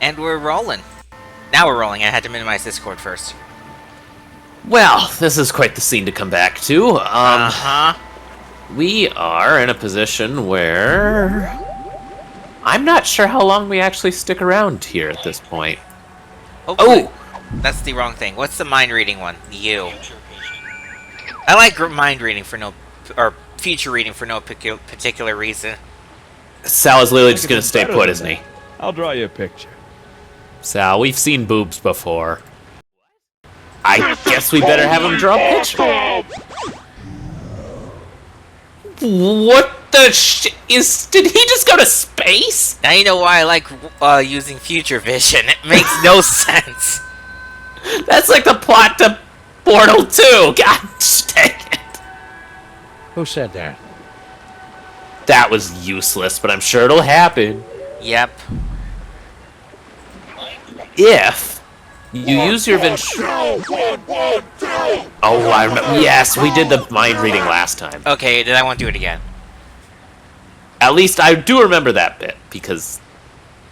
And we're rolling. Now we're rolling. I had to minimize Discord first. Well, this is quite the scene to come back to. We are in a position where I'm not sure how long we actually stick around here at this point. Hopefully. Oh! That's the wrong thing. What's the mind reading one? You. I like mind reading for no... or future reading for no particular reason. Sal is literally just gonna stay put, isn't he? I'll draw you a picture. Sal, we've seen boobs before. I guess we better have him draw a picture. What the did he just go to space? Now you know why I like using future vision. It makes no sense. That's like the plot to Portal 2. God dang it. Who said that? That was useless, but I'm sure it'll happen. Yep. If you use your Ventrilo... Oh, I remember. Yes, we did the mind reading last time. Okay, then I won't do it again. At least I do remember that bit, because...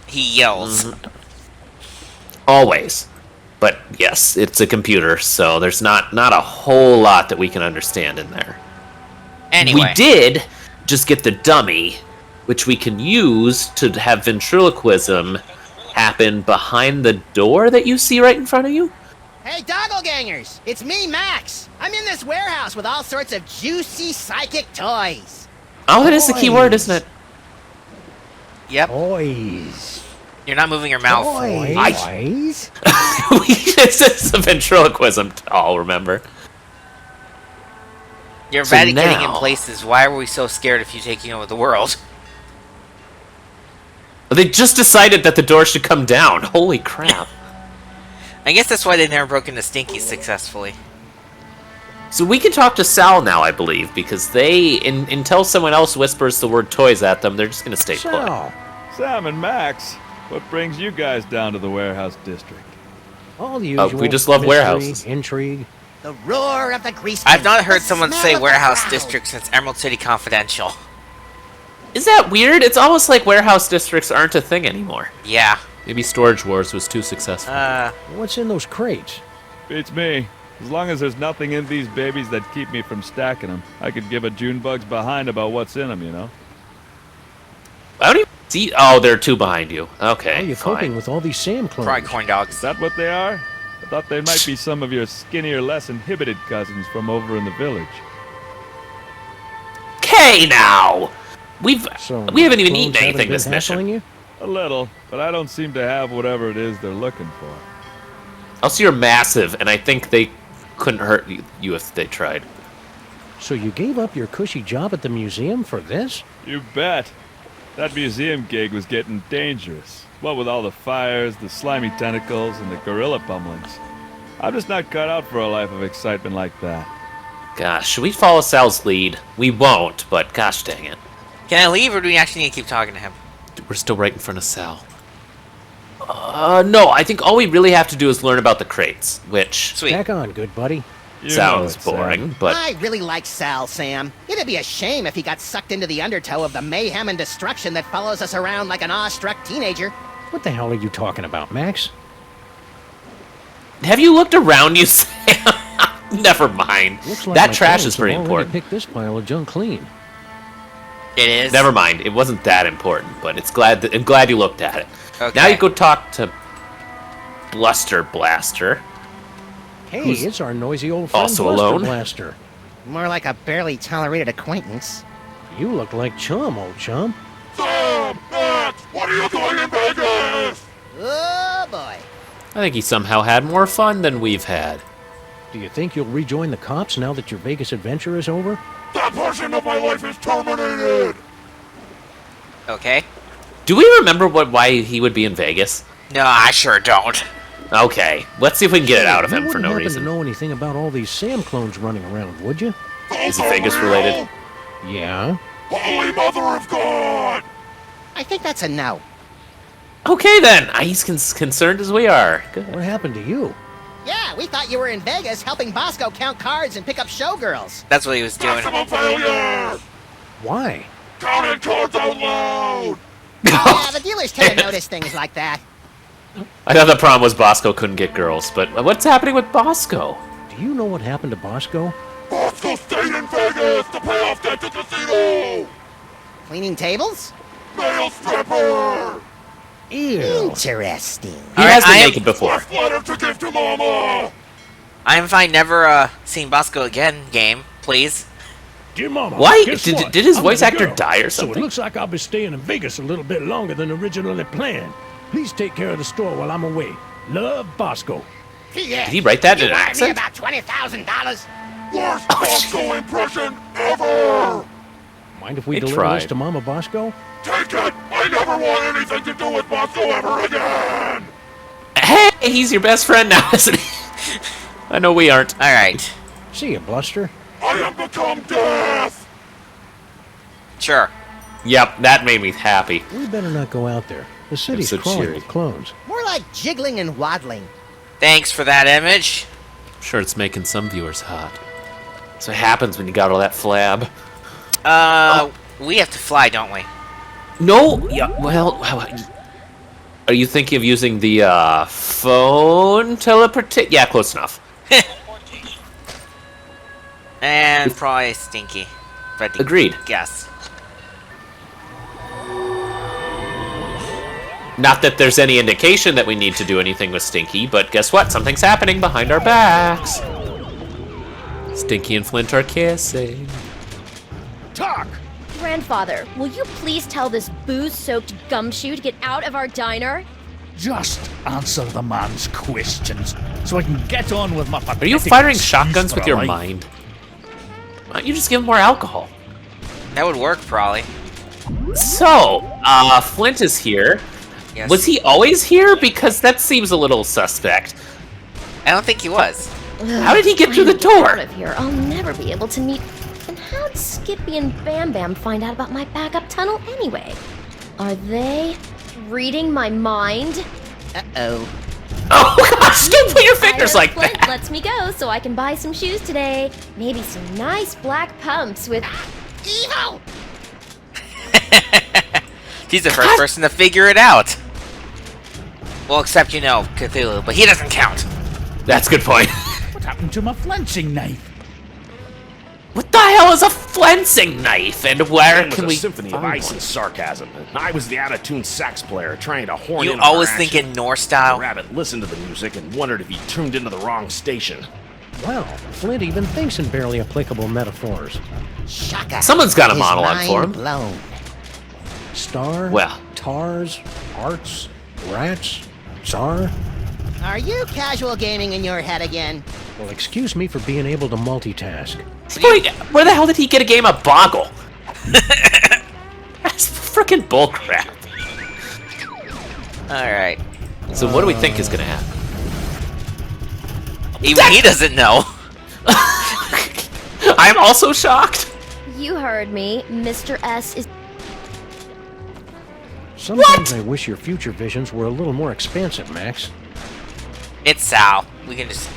He yells. Always. But yes, it's a computer, so there's not a whole lot that we can understand in there. Anyway. We did just get the dummy, which we can use to have ventriloquism happen behind the door that you see right in front of you. Hey, doppelgangers! It's me, Max! I'm in this warehouse with all sorts of juicy psychic toys. Oh, that is the key word, isn't it? Yep. Toys. You're not moving your mouth. Toys? This is a ventriloquism doll, remember? You're So eradicating in now- places. Why are we so scared of you taking over the world? They just decided that the door should come down. Holy crap. I guess that's why they never broke into Stinky successfully. So we can talk to Sal now, I believe, because they, until someone else whispers the word toys at them, they're just going to stay put. Sal. Sam and Max, what brings you guys down to the warehouse district? All the usual. We just love mystery, warehouses. Intrigue. The roar of the grease. I've not heard the someone smell say of the Warehouse crowd. District since Emerald City Confidential. Is that weird? It's almost like warehouse districts aren't a thing anymore. Yeah. Maybe Storage Wars was too successful. What's in those crates? Beats me. As long as there's nothing in these babies that keep me from stacking them, I could give a June bug's behind about what's in them, you know? I don't even see... Oh, there are two behind you. Okay, How are you fine. coping with all these Sam clones? Cry corn dogs. Is that what they are? I thought they might be some of your skinnier, less inhibited cousins from over in the village. Okay, now! We haven't even clones eaten anything been this mission. hassling you? A little, but I don't seem to have whatever it is they're looking for. Also, you're massive, and I think they couldn't hurt you if they tried. So you gave up your cushy job at the museum for this? You bet. That museum gig was getting dangerous. What with all the fires, the slimy tentacles, and the gorilla pummelings. I'm just not cut out for a life of excitement like that. Gosh, should we follow Sal's lead? We won't, but gosh dang it. Can I leave, or do we actually need to keep talking to him? We're still right in front of Sal. No, I think all we really have to do is learn about the crates, which Sweet. Back on, good buddy. You know sounds it, Sam. boring, but... I really like Sal, Sam. It'd be a shame if he got sucked into the undertow of the mayhem and destruction that follows us around like an awestruck teenager. What the hell are you talking about, Max? Have you looked around you, Sam? Never mind. Looks like That my trash clones is pretty have already important. picked this pile of junk clean. It is. Never mind. It wasn't that important, but I'm glad you looked at it. Okay. Now you go talk to Bluster Blaster. Hey, Who's it's our noisy old friend also Bluster alone? Blaster. More like a barely tolerated acquaintance. You look like chum, old chum. Sam! Max! What are you doing in Vegas? Oh boy. I think he somehow had more fun than we've had. Do you think you'll rejoin the cops now that your Vegas adventure is over? That portion of my life is terminated! Okay. Do we remember why he would be in Vegas? No, I sure don't. Okay, let's see if we can get it out of You him for wouldn't no happen reason. to know anything about all these Sam clones running around, would you? Is it Vegas related? Yeah. Holy Mother of God! I think that's a no. Okay then, he's concerned as we are. Good. What happened to you? Yeah, we thought you were in Vegas helping Bosco count cards and pick up showgirls. That's what he was doing. Maximum failure! Why? Counting cards out loud! Yeah, the dealers tend to notice things like that. I thought the problem was Bosco couldn't get girls, but what's happening with Bosco? Do you know what happened to Bosco? Bosco stayed in Vegas to pay off debt to casino! Cleaning tables? Male stripper! Ew. Interesting. He Alright, has been I am- naked before. First letter to give to Mama! I am fine. Never seeing Bosco again. Game, please. Dear Mama, Why? guess Did- what? did his I'm voice gonna actor go. die or So something? it looks like I'll be staying in Vegas a little bit longer than originally planned. Please take care of the store while I'm away. Love, Bosco. Did he write that in an Me accent? about $20,000. Worst Bosco impression ever! Mind if we They deliver tried. this to Mama Bosco? Take it! I never want anything to do with Bosco ever again! Hey, he's your best friend now, isn't he? I know we aren't. All right. See ya, Bluster. I am become death! Sure. Yep, that made me happy. We better not go out there. The city's so crawling cheery. with clones. More like jiggling and waddling. Thanks for that image. I'm sure it's making some viewers hot. That's what happens when you got all that flab. We have to fly, don't we? No, yeah, well, are you thinking of using the phone teleportation? Yeah, close enough. And probably Stinky. If I had to Agreed. Guess. Not that there's any indication that we need to do anything with Stinky, but guess what? Something's happening behind our backs. Stinky and Flint are kissing. Talk! Grandfather, will you please tell this booze-soaked gumshoe to get out of our diner? Just answer the man's questions so I can get on with my pathetic Are you firing excuse shotguns for with a your life. mind? Why don't you just give him more alcohol? That would work, probably. So, Flint is here. Yes. Was he always here? Because that seems a little suspect. I don't think he was. How did he get through the Get out door? of here. I'll never be able to meet. And how'd Skippy and Bam Bam find out about my backup tunnel anyway? Are they reading my mind? Uh-oh. Oh gosh, don't put your fingers like Flint that! lets me go so I can buy some shoes today. Maybe some nice black pumps with. Evil! He's the first person to figure it out. Well, except, you know, Cthulhu, but he doesn't count. That's a good point. What happened to my flinching knife? What the hell is a flensing knife? And where It was can a we symphony of find ice one? and sarcasm. I was the out-of-tune sax player trying to horn You in always our think action. in Norse The style. rabbit listened to the music and wondered if he tuned into the wrong station. Wow, Flint even thinks in barely applicable metaphors. Shaka. Someone's got a His monologue mind for him. blown. Star, Well. tars, arts, rats, czar. Are you casual gaming in your head again? Well, excuse me for being able to multitask. Wait, where the hell did he get a game of Boggle? That's freaking bullcrap. Alright. So what do we think is gonna happen? Even he doesn't know. I'm also shocked. You heard me. Mr. S is. Sometimes I wish your future visions were a little more expansive, Max. It's Sal. We can just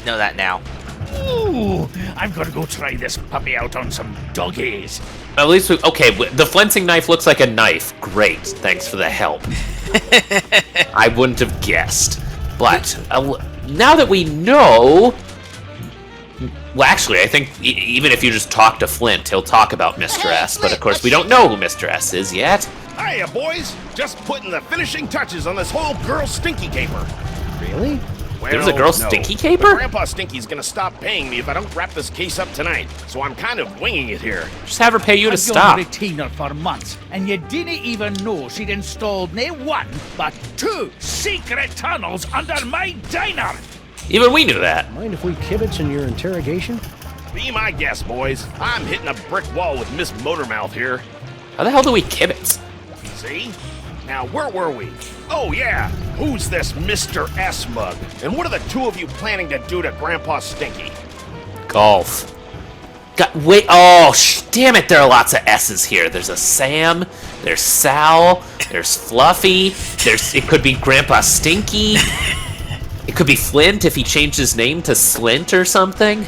know that now. Ooh, I've got to go try this puppy out on some doggies. At least we, okay, the flensing knife looks like a knife. Great, thanks for the help. I wouldn't have guessed. But now that we know... Well, actually, I think even if you just talk to Flint, he'll talk about Mr. S. But of course, we don't know who Mr. S is yet. Hiya, boys! Just putting the finishing touches on this whole girl Stinky caper. Really? Well, There was a girl no. Stinky But caper? Grandpa Stinky's gonna stop paying me if I don't wrap this case up tonight, so I'm kind of winging it here. Just have her pay you to I've stop. been retainer for months, and you didn't even know she'd installed nae one, but two secret tunnels under my diner. Even we knew that. Mind if we kibitz in your interrogation? Be my guest, boys. I'm hitting a brick wall with Miss Motormouth here. How the hell do we kibitz? See? Now, where were we? Oh, yeah. Who's this Mr. S mug? And what are the two of you planning to do to Grandpa Stinky? Golf. Wait, oh, damn it, there are lots of S's here. There's a Sam, there's Sal, there's Fluffy, it could be Grandpa Stinky. It could be Flint if he changed his name to Slint or something.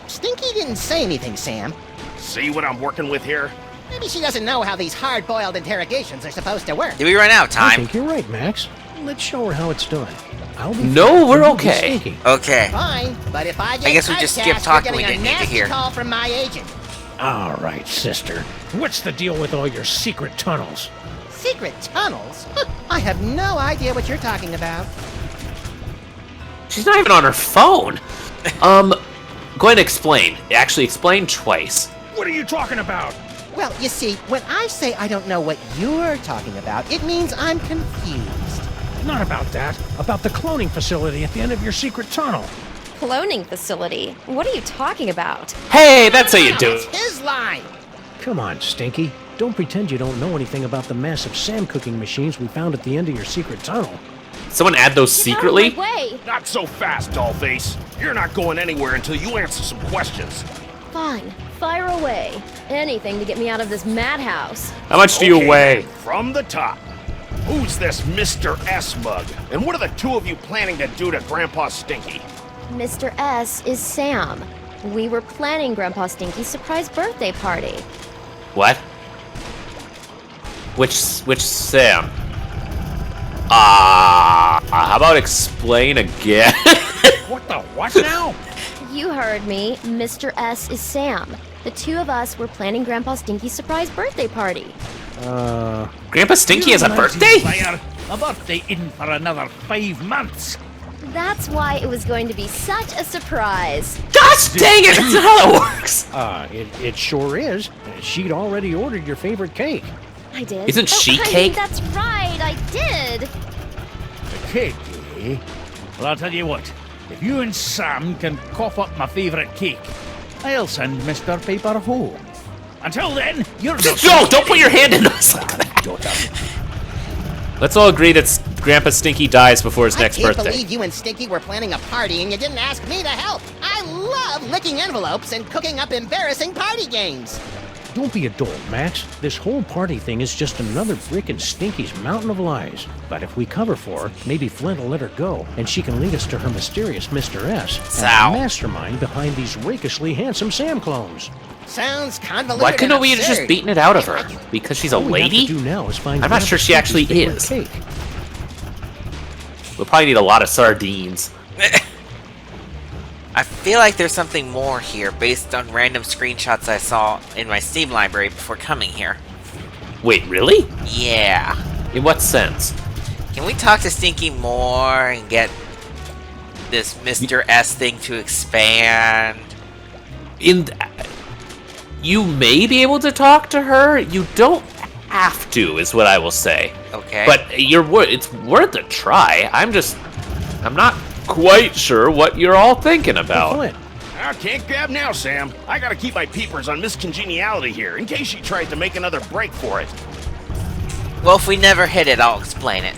Stinky didn't say anything, Sam. See what I'm working with here? Maybe she doesn't know how these hard-boiled interrogations are supposed to work. Did we run out of I time? think you're right, Max. Let's show her how it's done. I'll be No, fine. we're You be okay. Stinky. Okay. Fine, but if I get I guess we just typecast, skipped talking, you're we getting didn't a need to nasty hear. call from my agent. All right, sister. What's the deal with all your secret tunnels? Secret tunnels? I have no idea what you're talking about. She's not even on her phone. Go ahead and explain. Actually, explain twice. What are you talking about? Well, you see, when I say I don't know what you're talking about, it means I'm confused. Not about that. About the cloning facility at the end of your secret tunnel. Cloning facility? What are you talking about? Hey, that's how you do It's it. his line. Come on, Stinky. Don't pretend you don't know anything about the massive Sam cooking machines we found at the end of your secret tunnel. Someone add those Get secretly? out of my way! Not so fast, Dollface. You're not going anywhere until you answer some questions. Fine, fire away. Anything to get me out of this madhouse. How much do you Okay, weigh? From the top. Who's this Mr. S-Mug? And what are the two of you planning to do to Grandpa Stinky? Mr. S is Sam. We were planning Grandpa Stinky's surprise birthday party. What? Which Sam? How about explain again? What the what now? You heard me. Mr. S is Sam. The two of us were planning Grandpa Stinky's surprise birthday party. Grandpa Stinky has a You mighty birthday? liar. A birthday in for another 5 months. That's why it was going to be such a surprise. Gosh dang it! That's not how that works. It sure is. She'd already ordered your favorite cake. I did. Isn't she I mean, cake? that's right, I did. The cake, eh? Well, I'll tell you what. If you and Sam can cough up my favourite cake, I'll send Mr. Paper home. Until then, you're not... No, don't put your hand in us like that. Let's all agree that Grandpa Stinky dies before his next I can't birthday. believe you and Stinky were planning a party and you didn't ask me to help. I love licking envelopes and cooking up embarrassing party games. Don't be a dolt, Max. This whole party thing is just another brick in Stinky's mountain of lies. But if we cover for her, maybe Flint will let her go, and she can lead us to her mysterious Mr. S, and Sow. the mastermind behind these rakishly handsome Sam clones. Sounds convoluted. Why couldn't and we have just absurd. beaten it out of her? Because she's a All we have lady? to do now is find I'm not sure Grandpa she actually Stinky's favorite is. Cake. We'll probably need a lot of sardines. I feel like there's something more here based on random screenshots I saw in my Steam library before coming here. Wait, really? Yeah. In what sense? Can we talk to Stinky more and get this Mr. S thing to expand? You may be able to talk to her. You don't have to, is what I will say. Okay. But it's worth a try. I'm not quite sure what you're all thinking about. Flint, I can't grab now, Sam. I gotta keep my peepers on Miss Congeniality here, in case she tries to make another break for it. Well, if we never hit it, I'll explain it.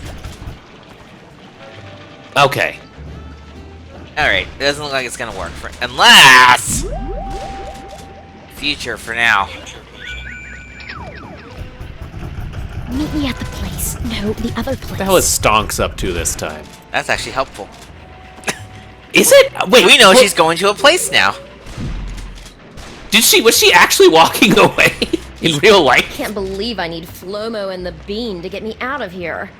Okay. Alright, it doesn't look like it's gonna work for unless future for now. Meet me at the place. No, the other place. What the hell is Stonks up to this time? That's actually helpful. Is it? Wait, We know what- she's going to a place now. Was she actually walking away in real life? Can't believe I need Flomo and the Bean to get me out of here.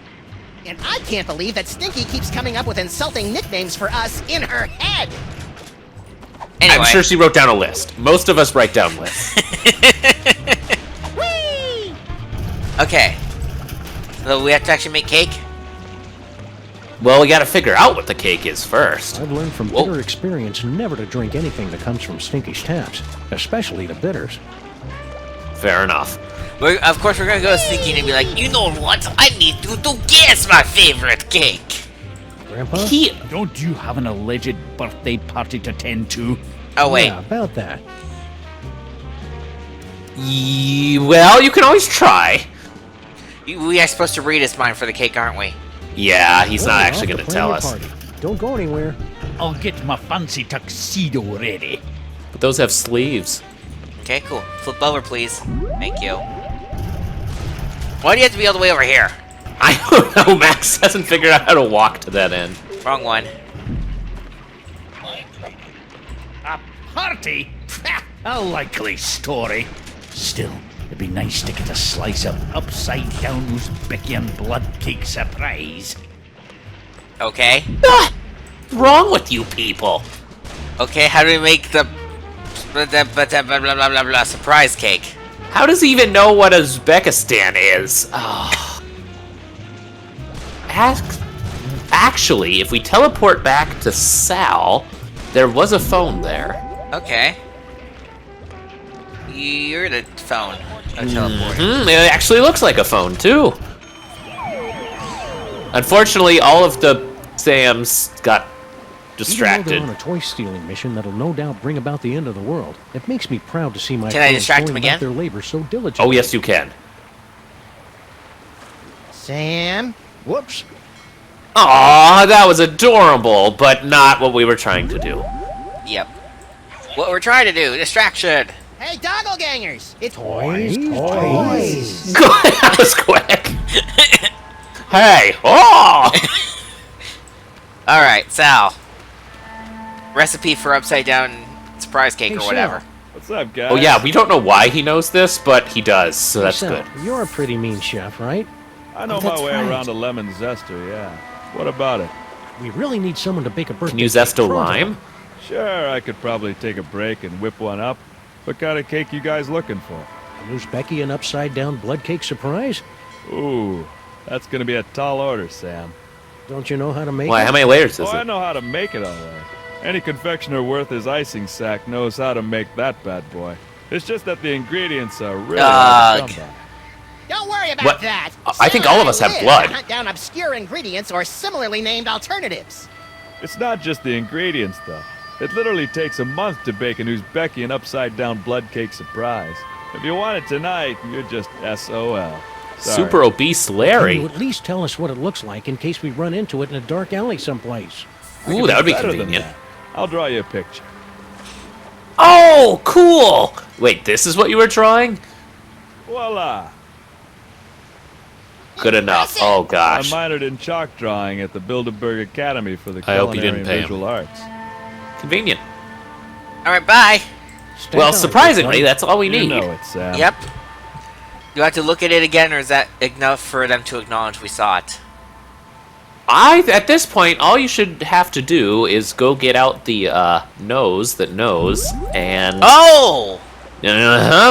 And I can't believe that Stinky keeps coming up with insulting nicknames for us in her head. Anyway. I'm sure she wrote down a list. Most of us write down lists. Whee! Okay. So we have to actually make cake? Well, we gotta figure out what the cake is first. I've learned from Whoa. bitter experience never to drink anything that comes from Stinky's taps, especially the bitters. Fair enough. Of course, we're gonna go to Stinky and be like, you know what? I need you to guess my favorite cake. Grandpa? Don't you have an alleged birthday party to tend to? Oh, wait. Yeah, about that. Well, you can always try. We are supposed to read his mind for the cake, aren't we? Yeah, he's Well, not we're actually off gonna to tell plan us. your party. Don't go anywhere. I'll get my fancy tuxedo ready. But those have sleeves. Okay, cool. Flip over, please. Thank you. Why do you have to be all the way over here? I don't know, Max hasn't figured out how to walk to that end. Wrong one. A party? A likely story. Still, it'd be nice to get a slice of upside-down Uzbekian blood cake surprise. Okay. What's wrong with you people? Okay, how do we make the blah, blah, blah, blah, blah, surprise cake? How does he even know what Uzbekistan is? Oh. Actually, if we teleport back to Sal, there was a phone there. Okay. You're the phone. A teleport. It actually looks like a phone, too. Unfortunately, all of the Sams got distracted. Even though they're on a toy-stealing mission that'll no doubt bring about the end of the world, it makes me proud to see my Can I friends distract going them about again? their labor so diligently. Oh, yes, you can. Sam? Whoops. Aw, that was adorable, but not what we were trying to do. Yep. What we're trying to do, distraction. Hey, doggle gangers! It's Toys. That was quick. Hey, oh! Alright, Sal. Recipe for upside down surprise cake Hey, or whatever. Sal. What's up, guys? Oh yeah, we don't know why he knows this, but he does, so that's Sal, good. You're a pretty mean chef, right? I know that's my way right. around a lemon zester, yeah. What about it? We really need someone to bake a birthday Can you zest a cake. lime? Sure, I could probably take a break and whip one up. What kind of cake you guys looking for? An Uzbeki an upside-down blood cake surprise? Ooh, that's gonna be a tall order, Sam. Don't you know how to make Why, it? how many layers Oh, is I it? know how to make it all right. Any confectioner worth his icing sack knows how to make that bad boy. It's just that the ingredients are really hard to come by. Don't worry about What? that. I think Sam all and of us have live blood. to hunt down obscure ingredients or similarly named alternatives. It's not just the ingredients, though. It literally takes a month to bake an Uzbeki upside-down blood cake surprise. If you want it tonight, you're just SOL. Sorry. Super obese Can Larry. you at least tell us what it looks like in case we run into it in a dark alley someplace? I Ooh, can that would do be better than convenient. that. I'll draw you a picture. Oh, cool! Wait, this is what you were drawing? Voila! Good enough. Oh I gosh. minored in chalk drawing at the Bilderberg Academy for the I hope you Culinary didn't and pay him. Visual Arts. Convenient. Alright, bye. Stay Well, down, surprisingly, big that's all we You need. know it, Sam. Yep. Do I have to look at it again, or is that enough for them to acknowledge we saw it? At this point, all you should have to do is go get out the nose that knows and Oh!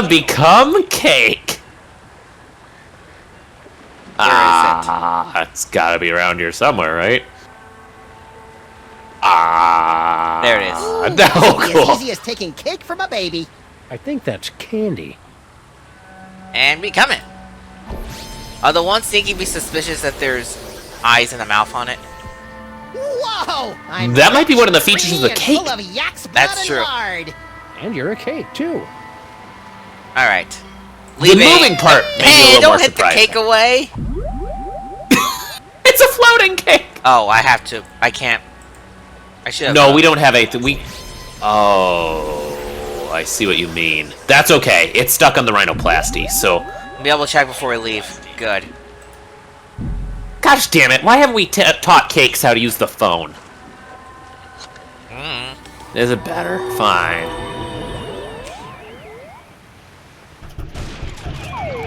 become cake. Where It's gotta be around here somewhere, right? There it is. No, As cool. easy as taking cake from a baby. I think that's candy. And become it. Although won't Stinky be suspicious that there's eyes and a mouth on it? Whoa! I'm That might be rich, one of the features of the creamy, and cake. Full of yak's blood That's and true. lard. And you're a cake, too. Alright. The moving part may be a Hey, little don't more hit the surprising. cake away! It's a floating cake. Oh, I have to. I can't. I should have. No, we don't have a. Oh, I see what you mean. That's okay. It's stuck on the rhinoplasty, so. Be able to check before we leave. Good. Gosh damn it! Why haven't we taught cakes how to use the phone? Is it better? Fine.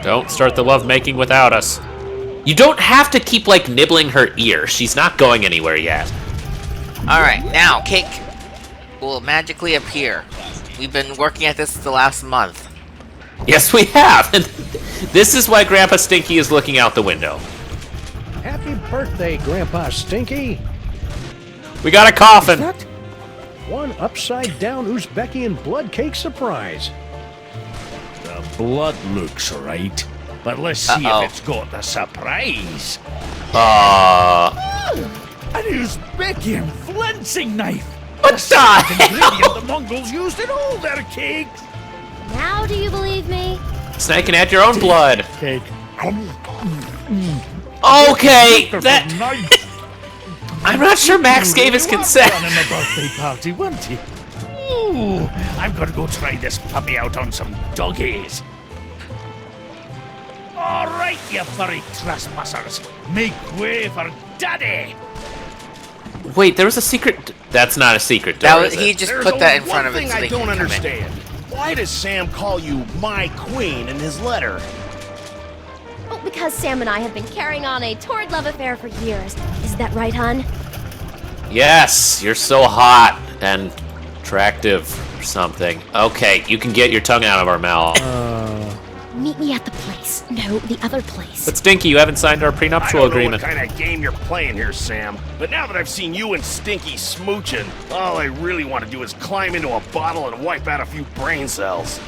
Don't start the lovemaking without us. You don't have to keep, like, nibbling her ear. She's not going anywhere yet. Alright, now, cake will magically appear. We've been working at this the last month. Yes, we have! And this is why Grandpa Stinky is looking out the window. Happy birthday, Grandpa Stinky. We got a coffin! What? One upside-down Uzbekian blood cake surprise. The blood looks right, but let's see Uh-oh. if it's got the surprise. An Uzbekian flinching knife. What the hell? Ingredient the Mongols used in all their cakes. Now do you believe me? Snaking at your own blood. Cake. Okay, that... Knife. I'm not sure Max gave his consent. In a birthday party, wasn't he? Ooh, I'm gonna go try this puppy out on some doggies. All right, you furry trespassers, make way for Daddy. Wait, there was a secret... That's not a secret door, That was, is he it? just There's put that in only front one of it thing so I they don't can come in. understand. Why does Sam call you my queen in his letter? Oh, because Sam and I have been carrying on a torrid love affair for years. Isn't that right, hon? Yes, you're so hot and attractive or something. Okay, you can get your tongue out of our mouth. Meet me at the place. No, the other place. But Stinky, you haven't signed our I prenuptial don't know agreement. what kind of game you're playing here, Sam, but now that I've seen you and Stinky smooching, all I really want to do is climb into a bottle and wipe out a few brain cells.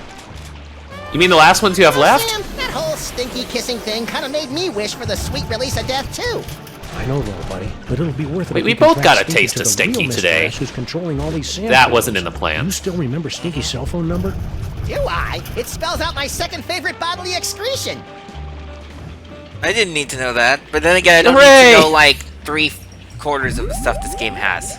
You mean the last ones you have left? Sam, that whole stinky kissing thing kind of made me wish for the sweet release of death, too. I know, little buddy, but it'll be worth it. Wait, if we can both track got a Stinky taste to of the Stinky real Mr. today. S who's controlling all these sand That films. wasn't in the plan. You still remember Stinky's cell phone number? Do I? It spells out my second favorite bodily excretion. I didn't need to know that, but then again, I don't Hooray! need to know like 3/4 of the stuff this game has.